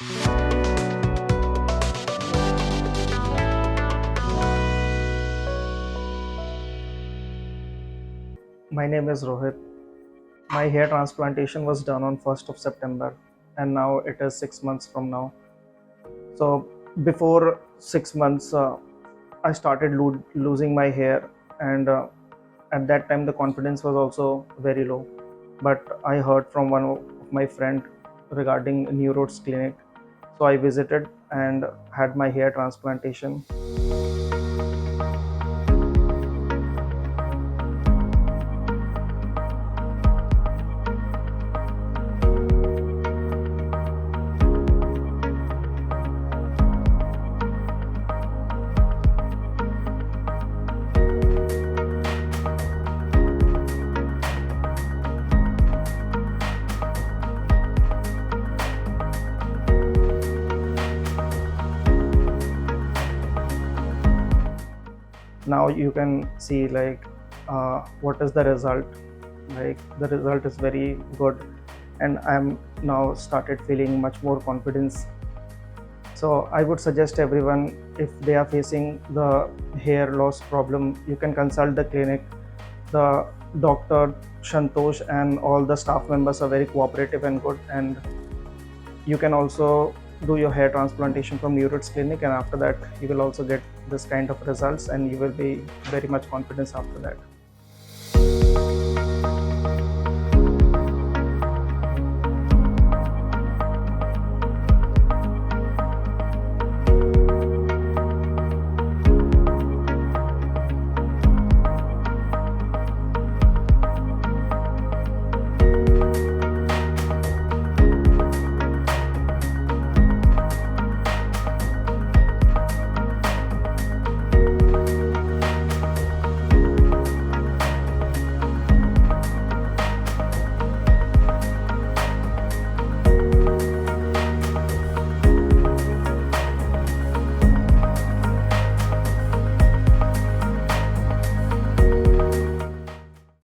My name is Rohit. My hair transplantation was done on 1st of September and now it is 6 months from now. So before 6 months, I started losing my hair, and at that time the confidence was also very low. But I heard from one of my friend regarding New Roots clinic. So I visited and had my hair transplantation. Now you can see what is the result. Like the result is very good, and I'm now started feeling much more confidence. So I would suggest everyone, if they are facing the hair loss problem, you can consult the clinic. The doctor Shantosh and all the staff members are very cooperative and good, and you can also do your hair transplantation from New Roots clinic, and after that you will also get this kind of results and you will be very much confident after that.